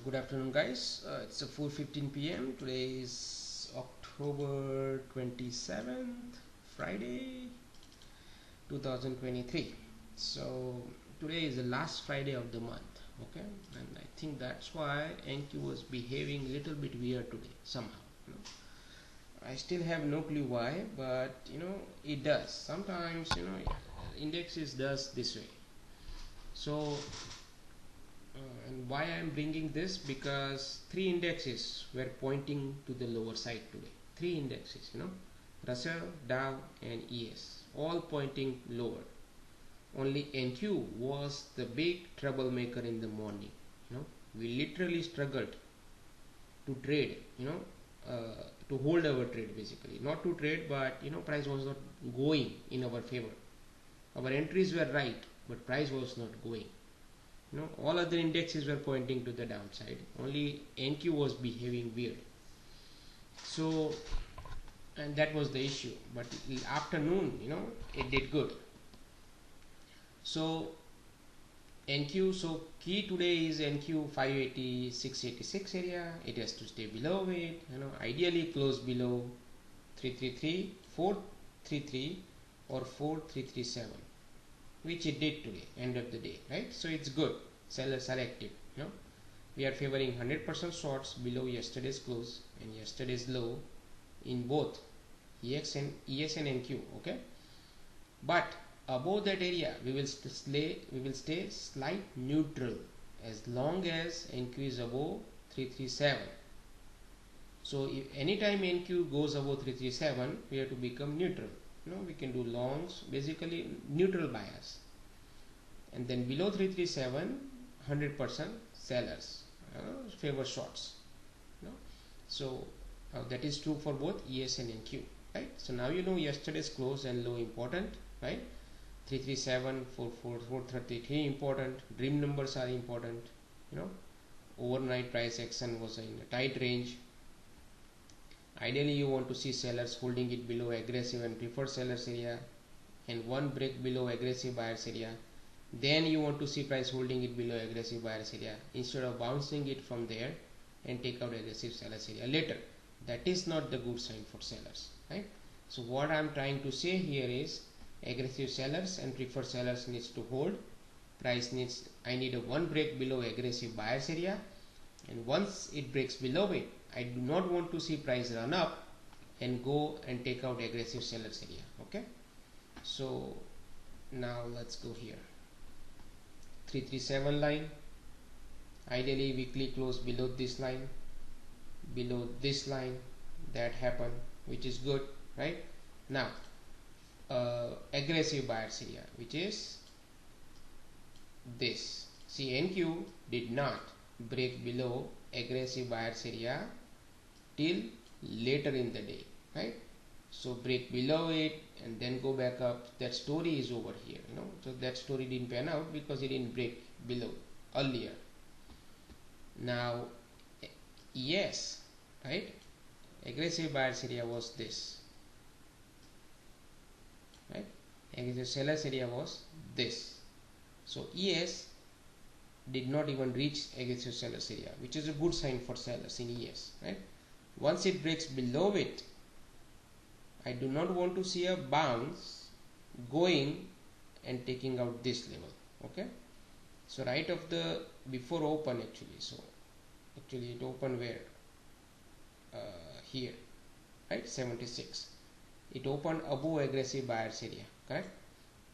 Good afternoon, guys. It's 4:15 p.m. Today is October 27th, Friday, 2023. So today is the last Friday of the month. Okay, and I think that's why NQ was behaving a little bit weird today somehow. I still have no clue why, but it does. Sometimes indexes does this way. So and why I am bringing this, because three indexes were pointing to the lower side today. Three indexes, Russell, Dow and ES, all pointing lower. Only NQ was the big troublemaker in the morning. We literally struggled to trade, to hold our trade, basically not to trade, but price was not going in our favor. Our entries were right, but price was not going. All other indexes were pointing to the downside. Only NQ was behaving weird. So, and that was the issue. But afternoon, it did good. So NQ, so key today is NQ 580, 686 area. It has to stay below it. Ideally close below 333, 433 or 4337. Which it did today, end of the day, right? So it's good. Sellers are active. We are favoring 100% shorts below yesterday's close and yesterday's low in both ES and NQ. Okay, but above that area we will stay slight neutral as long as NQ is above 337. So if anytime NQ goes above 337, we have to become neutral. We can do longs, basically neutral bias, and then below 337 100% sellers favor shorts. So that is true for both ES and NQ, right? So now yesterday's close and low important, right? 337, 433 important. Dream numbers are important. Overnight price action was in a tight range. Ideally you want to see sellers holding it below aggressive and preferred sellers area, and one break below aggressive buyers area. Then you want to see price holding it below aggressive buyers area instead of bouncing it from there and take out aggressive sellers area later. That is not the good sign for sellers, right? So what I am trying to say here is aggressive sellers and preferred sellers needs to hold. Price needs, I need a one break below aggressive buyers area, and once it breaks below it, I do not want to see price run up and go and take out aggressive sellers area. Okay, so now let's go here. 337 line, ideally weekly close below this line, that happened, which is good, right? Now aggressive buyers area, which is this. See, NQ did not break below aggressive buyers area till later in the day, right? So break below it and then go back up. That story is over here, so that story didn't pan out because it didn't break below earlier. Now yes, right, aggressive buyers area was this, right? Aggressive sellers area was this. So ES did not even reach aggressive sellers area, which is a good sign for sellers in ES, right? Once it breaks below it, I do not want to see a bounce going and taking out this level. Okay, so right of the before open, actually, so actually it opened where here, right, 76. It opened above aggressive buyers area, correct?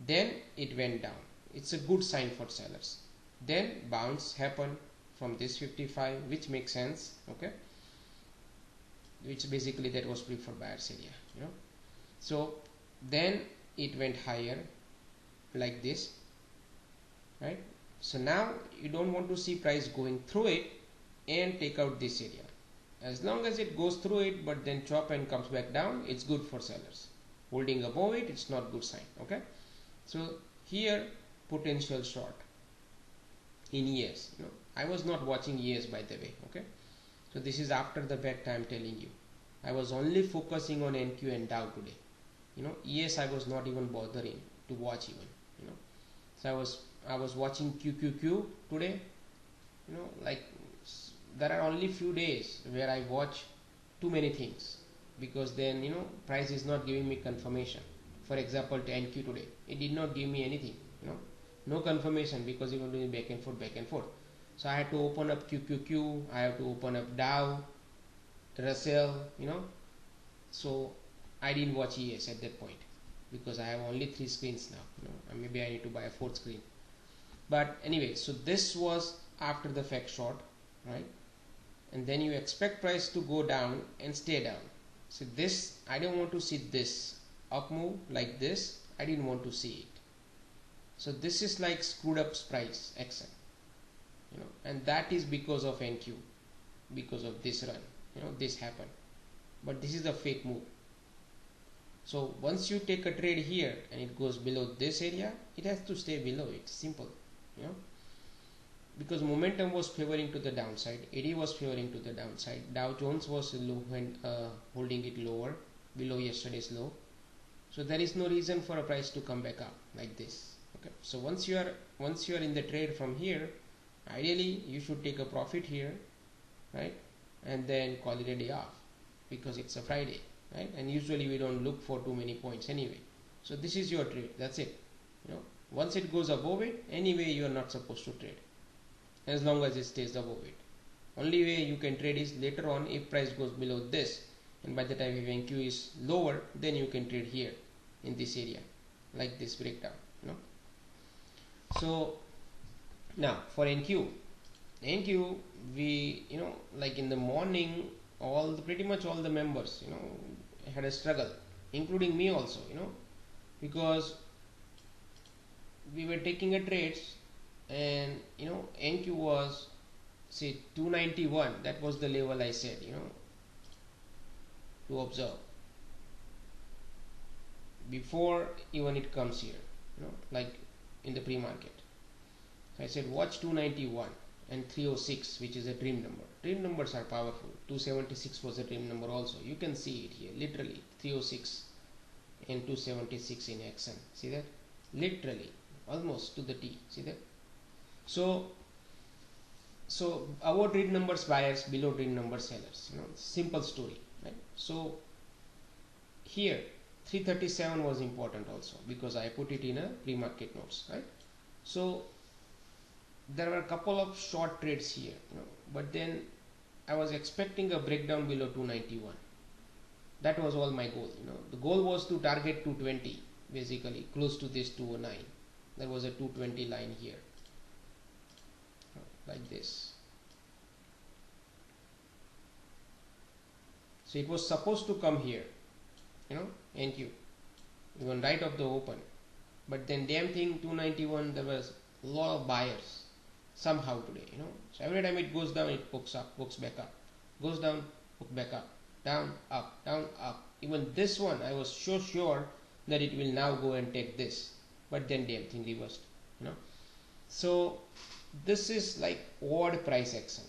Then it went down. It's a good sign for sellers. Then bounce happened from this 55, which makes sense. Okay, which basically that was preferred buyers area, so then it went higher like this, right? So now you don't want to see price going through it and take out this area. As long as it goes through it but then chop and comes back down, it's good for sellers. Holding above it, it's not good sign. Okay, so here potential short in ES. I was not watching ES, by the way. Okay, so this is after the fact I am telling you. I was only focusing on NQ and Dow today. ES I was not even bothering to watch even. So I was watching QQQ today, like there are only few days where I watch too many things, because then price is not giving me confirmation. For example, to NQ today, it did not give me anything, no confirmation, because it was doing back and forth. So I had to open up QQQ, I have to open up Dow, Russell, so I didn't watch ES at that point, because I have only 3 screens now, and maybe I need to buy a 4th screen. But anyway, so this was after the fact short, right? And then you expect price to go down and stay down. So this, I don't want to see this up move like this. I didn't want to see it. So this is like screwed up price action, and that is because of NQ, because of this run, this happened. But this is a fake move. So once you take a trade here and it goes below this area, it has to stay below it. Simple, because momentum was favoring to the downside, AD was favoring to the downside, Dow Jones was low when holding it lower, below yesterday's low. So there is no reason for a price to come back up like this. Okay, so once you are in the trade from here, ideally you should take a profit here, right, and then call it a day off, because it's a Friday, right, and usually we don't look for too many points anyway. So this is your trade, that's it. Once it goes above it, anyway you are not supposed to trade, as long as it stays above it. Only way you can trade is later on, if price goes below this, and by the time if NQ is lower, then you can trade here in this area, like this breakdown. So now for NQ we like in the morning, pretty much all the members had a struggle, including me also, because we were taking a trades, and NQ was say 291. That was the level I said to observe before even it comes here, like in the pre-market. So I said watch 291 and 306, which is a dream number. Dream numbers are powerful. 276 was a dream number also. You can see it here, literally 306 and 276 in action. See that? Literally almost to the T. See that? So above dream numbers buyers, below dream numbers sellers. Simple story, right? So here 337 was important also, because I put it in a pre-market notes, right? So there were a couple of short trades here, but then I was expecting a breakdown below 291. That was all my goal. The goal was to target 220, basically close to this 209. There was a 220 line here, like this. So it was supposed to come here, NQ, even right of the open, but then damn thing 291, there was a lot of buyers somehow today, so every time it goes down, it pokes back up, goes down, poke back up, down, up. Even this one I was so sure that it will now go and take this, but then damn thing reversed, so this is like odd price action,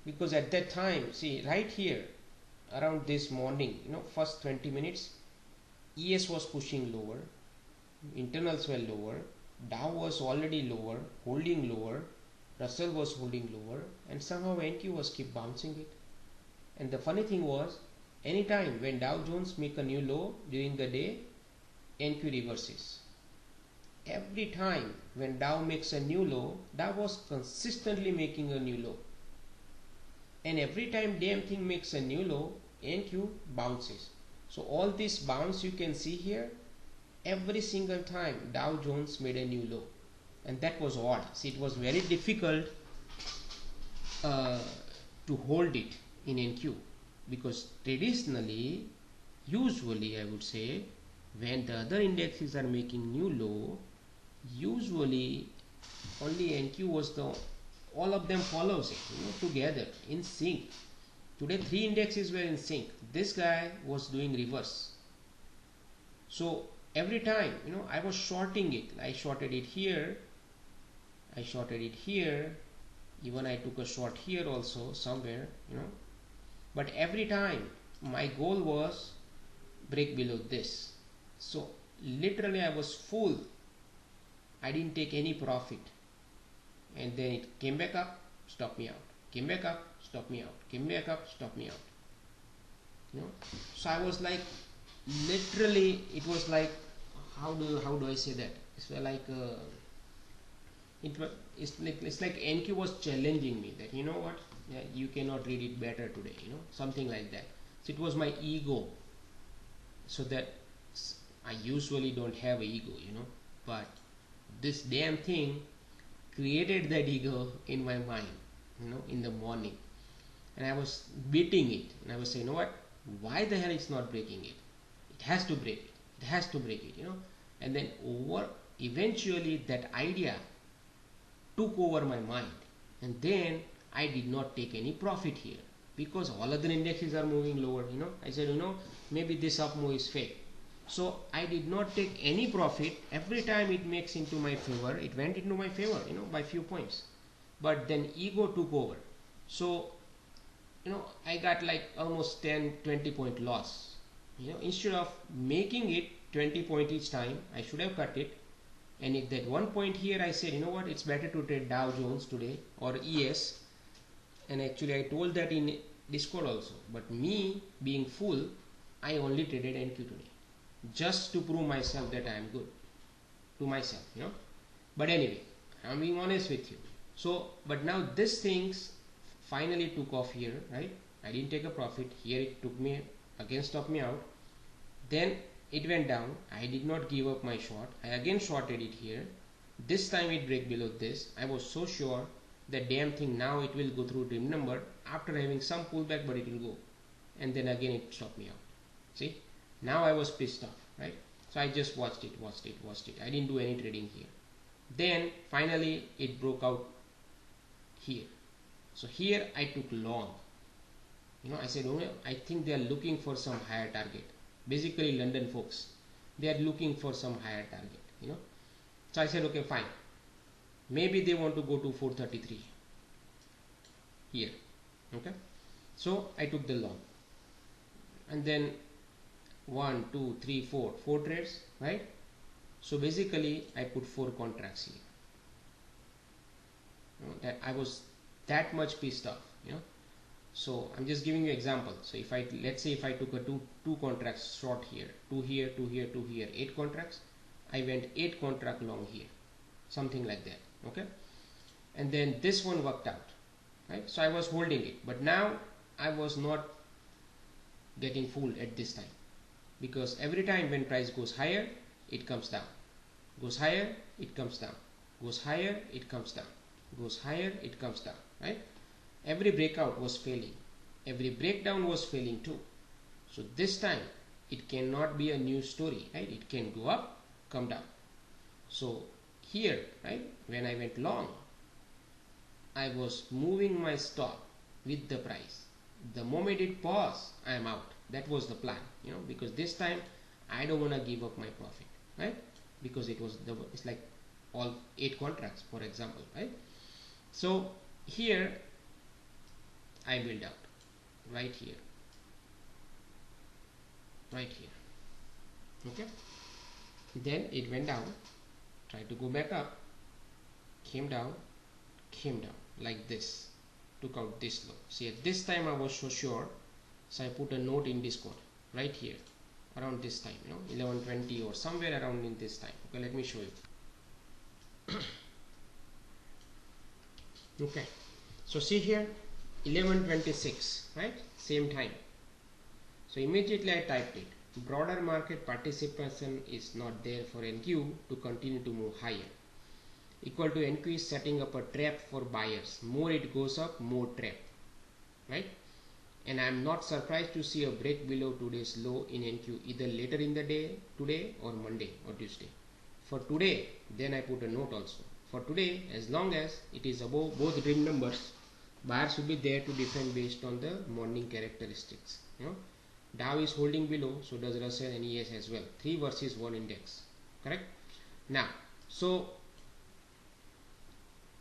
because at that time, see right here around this morning, first 20 minutes, ES was pushing lower, internals were lower, Dow was already lower, holding lower, Russell was holding lower, and somehow NQ was keep bouncing it. And the funny thing was, anytime when Dow Jones make a new low during the day, NQ reverses. Every time when Dow makes a new low, Dow was consistently making a new low. And every time damn thing makes a new low, NQ bounces. So all this bounce you can see here, every single time Dow Jones made a new low, and that was odd. See, it was very difficult to hold it in NQ, because traditionally, usually I would say, when the other indexes are making new low, usually only NQ was all of them follows it, together in sync. Today 3 indexes were in sync. This guy was doing reverse. So every time, I was shorting it. I shorted it here, I shorted it here, even I took a short here also somewhere, but every time my goal was break below this. So literally I was full. I didn't take any profit, and then it came back up, stopped me out, came back up, stop me out, came back up, stop me out, you know. So I was like, literally it was like, how do I say that, it's like it's like NQ was challenging me that, you know what, yeah, you cannot read it better today, you know, something like that. So it was my ego. So that I usually don't have an ego, you know, but this damn thing created that ego in my mind, you know, in the morning. And I was beating it, and I was saying, you know what, why the hell it's not breaking it? It has to break it. It has to break it, you know. And then eventually that idea took over my mind, and then I did not take any profit here because all other indexes are moving lower, you know. I said, you know, maybe this up move is fake. So I did not take any profit. Every time it makes into my favor, it went into my favor, you know, by few points. But then ego took over. So, you know, I got like almost 10-20 point loss. You know, instead of making it 20 point each time, I should have cut it. And at that one point here, I said, you know what, it's better to trade Dow Jones today or ES. And actually I told that in Discord also. But me being fool, I only traded NQ today, just to prove myself that I am good to myself, you know. But anyway, I'm being honest with you. So, but now this things finally took off here, right? I didn't take a profit here. It took me again, stopped me out. Then it went down. I did not give up my short. I again shorted it here. This time it break below this. I was so sure that damn thing now it will go through dream number after having some pullback, but it will go. And then again it stopped me out. See, now I was pissed off, right? So I just watched it. I didn't do any trading here. Then finally it broke out here. So here I took long. You know, I said, oh, I think they are looking for some higher target. Basically London folks, they are looking for some higher target, you know. So I said, okay, fine. Maybe they want to go to 433 here. Okay. So I took the long. And then 1, 2, 3, 4 trades, right? So basically I put 4 contracts here. You know, that I was that much pissed off, you know. So I'm just giving you example. So if let's say if I took a two contracts short here, 2 here, 2 here, 2 here, 8 contracts, I went 8 contract long here, something like that. Okay. And then this one worked out, right? So I was holding it, but now I was not getting fooled at this time, because every time when price goes higher, it comes down, goes higher, it comes down, goes higher, it comes down, goes higher, it comes down, right? Every breakout was failing, every breakdown was failing too. So this time it cannot be a new story, right? It can go up, come down. So here, right, when I went long, I was moving my stop with the price. The moment it paused, I am out. That was the plan, you know, because this time I don't want to give up my profit, right? Because it's like all 8 contracts, for example, right? So here I build out right here, okay. Then it went down, tried to go back up, came down like this, took out this low. See, at this time I was so sure, so I put a note in Discord right here around this time, you know, 11:20 or somewhere around in this time. Okay, let me show you. Okay, so see here 11:26, right, same time. So immediately I typed it, broader market participation is not there for NQ to continue to move higher, equal to NQ is setting up a trap for buyers. More it goes up, more trap, right? And I am not surprised to see a break below today's low in NQ either later in the day, today or Monday or Tuesday. For today, then I put a note also. For today, as long as it is above both dream numbers, buyers should be there to defend based on the morning characteristics. You know, Dow is holding below, so does Russell and ES as well. 3 versus 1 index, correct? Now, so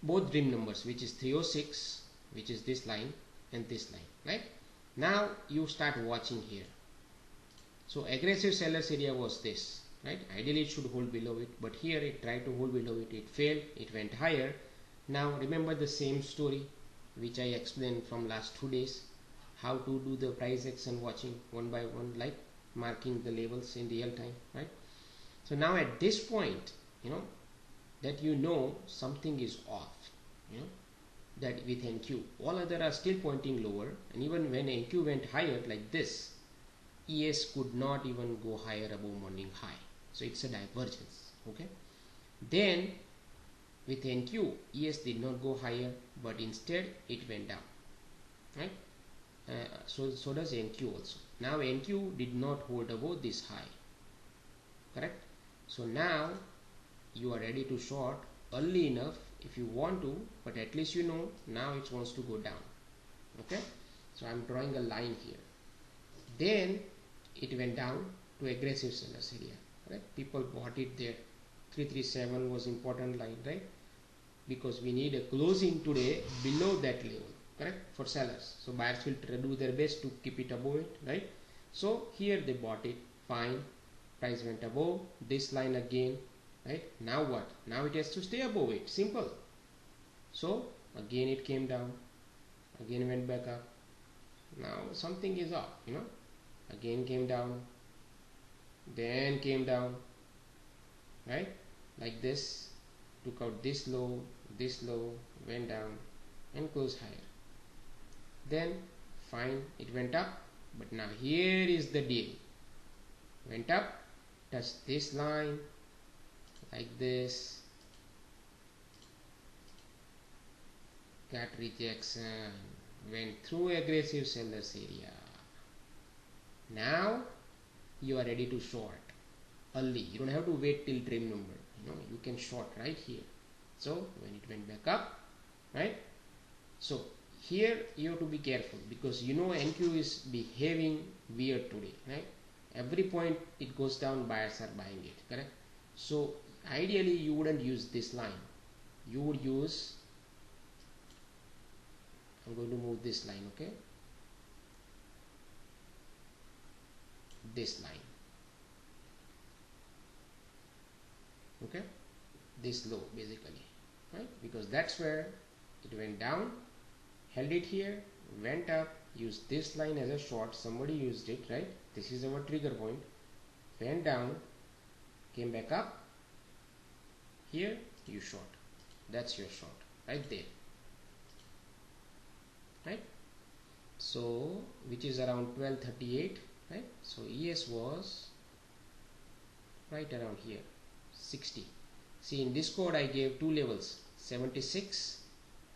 both dream numbers, which is 306, which is this line and this line, right? Now you start watching here. So aggressive sellers area was this, right? Ideally it should hold below it, but here it tried to hold below it, it failed, it went higher. Now remember the same story, which I explained from last 2 days, how to do the price action watching one by one, like marking the levels in real time, right? So now at this point, that something is off, that with NQ all other are still pointing lower, and even when NQ went higher like this, ES could not even go higher above morning high, so it's a divergence. Okay, then with NQ, ES did not go higher, but instead it went down, right? So does NQ also. Now NQ did not hold above this high, correct? So now you are ready to short early enough if you want to, but at least now it wants to go down. Okay, so I'm drawing a line here. Then it went down to aggressive sellers area, right? People bought it there. 337 was important line, right? Because we need a closing today below that level, correct, for sellers. So buyers will do their best to keep it above it, right? So here they bought it, fine. Price went above this line again, right? Now what? Now it has to stay above it, simple. So again it came down, again went back up. Now something is up, again came down, then came down, right? Like this, took out this low, went down and closed higher. Then fine, it went up, but now here is the deal. Went up, touched this line like this, got rejection, went through aggressive sellers area. Now you are ready to short early. You don't have to wait till trim number, you can short right here. So when it went back up, right? So here you have to be careful, because NQ is behaving weird today, right? Every point it goes down, buyers are buying it, correct? So ideally you wouldn't use this line. You would use, I'm going to move this line, okay? This line, okay? This low basically, right? Because that's where it went down, held it here, went up, used this line as a short. Somebody used it, right? This is our trigger point. Went down, came back up, here you short. That's your short right there, right? So which is around 1238, right? So ES was right around here, 60. See, in this code I gave two levels, 76,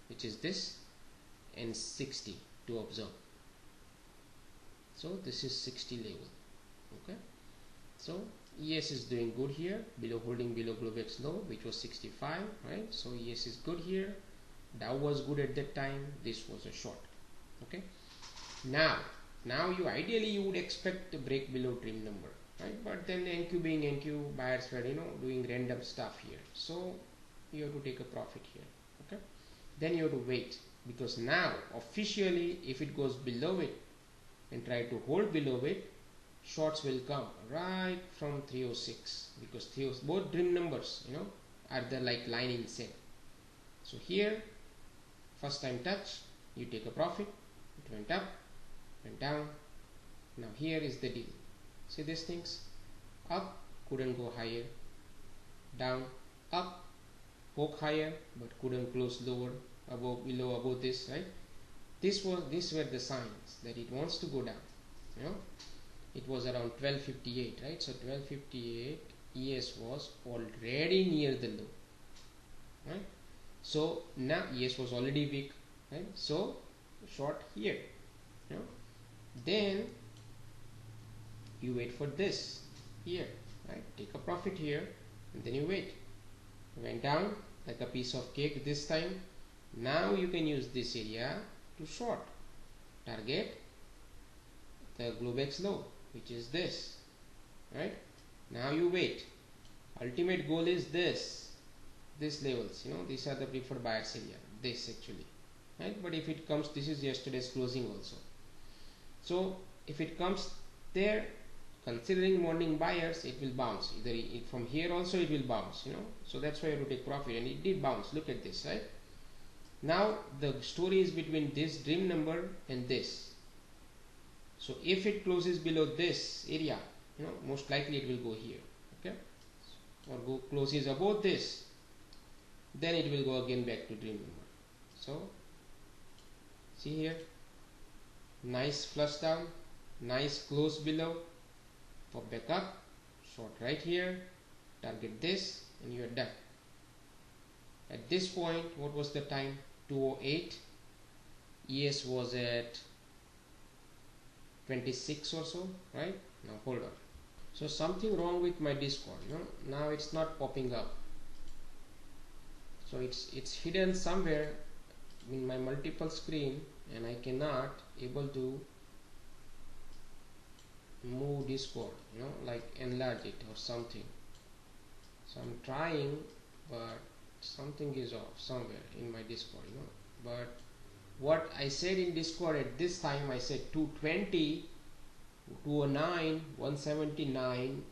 which is this, and 60 to observe. So this is 60 level, okay? So ES is doing good here, holding below Globex low, which was 65, right? So ES is good here. Dow was good at that time. This was a short, okay? Now you ideally would expect to break below trim number, right? But then NQ being NQ, buyers were doing random stuff here, so you have to take a profit here, okay? Then you have to wait, because now officially if it goes below it and try to hold below it, shorts will come right from 306, because both trim numbers are the like line in same. So here first time touch, you take a profit. It went up, went down. Now here is the deal. See these things, up, couldn't go higher, down, up, poke higher, but couldn't close lower, above this, right? These were the signs that it wants to go down. It was around 1258, right? So 1258 ES was already near the low, right? So now ES was already weak, right? So short here, then you wait for this here, right? Take a profit here, and then you wait. Went down like a piece of cake this time. Now you can use this area to short, target the Globex low, which is this, right? Now you wait. Ultimate goal is this levels, these are the preferred buyers area, this actually, right? But if it comes, this is yesterday's closing also. So if it comes there, considering morning buyers, it will bounce. Either from here also it will bounce, so that's why you have to take profit, and it did bounce. Look at this, right? Now the story is between this dream number and this. So if it closes below this area, most likely it will go here, okay, or go closes above this, then it will go again back to dream number. So see here, nice flush down, nice close below, pop back up, short right here, target this, and you are done. At this point, what was the time? 2:08. ES was at 26 or so, right? Now hold on. So something wrong with my Discord. Now it's not popping up. So it's hidden somewhere in my multiple screen, and I cannot able to move Discord, like enlarge it or something. So I'm trying, but something is off somewhere in my Discord, but what I said in Discord at this time, I said 220, 209, 179,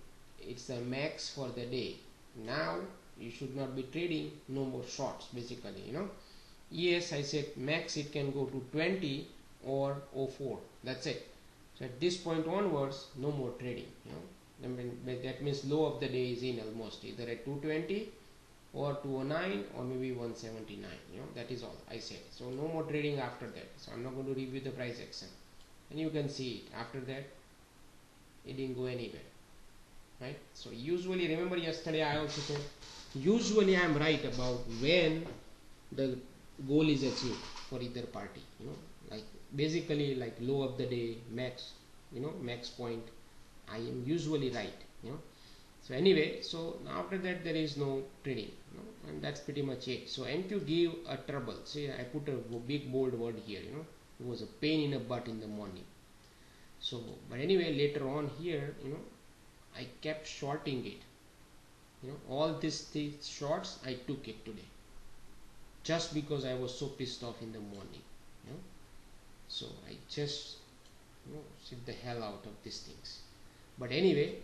it's a max for the day. Now you should not be trading, no more shorts basically, Yes, I said max it can go to 20 or 04, that's it. So at this point onwards, no more trading, that means low of the day is in almost, either at 220 or 209 or maybe 179, that is all I said. So no more trading after that. So I'm not going to review the price action, and you can see it after that it didn't go anywhere, right? So usually, remember yesterday I also said, usually I am right about when the goal is achieved for either party, like basically like low of the day, max, max point, I am usually right, So anyway, so after that there is no trading, and that's pretty much it. So NQ give a trouble. See, I put a big bold word here, it was a pain in the butt in the morning. So, but anyway, later on here, I kept shorting it. All these shorts I took it today, just because I was so pissed off in the morning. So I just sit the hell out of these things. But anyway,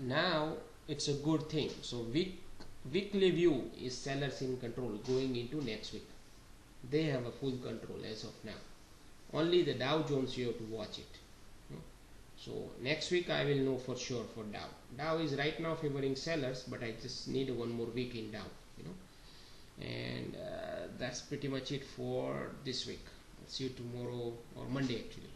now it's a good thing. So weekly view is sellers in control going into next week. They have a full control as of now. Only the Dow Jones you have to watch it. So next week I will know for sure for Dow. Dow is right now favoring sellers, but I just need one more week in Dow. And that's pretty much it for this week. I'll see you tomorrow or Monday actually.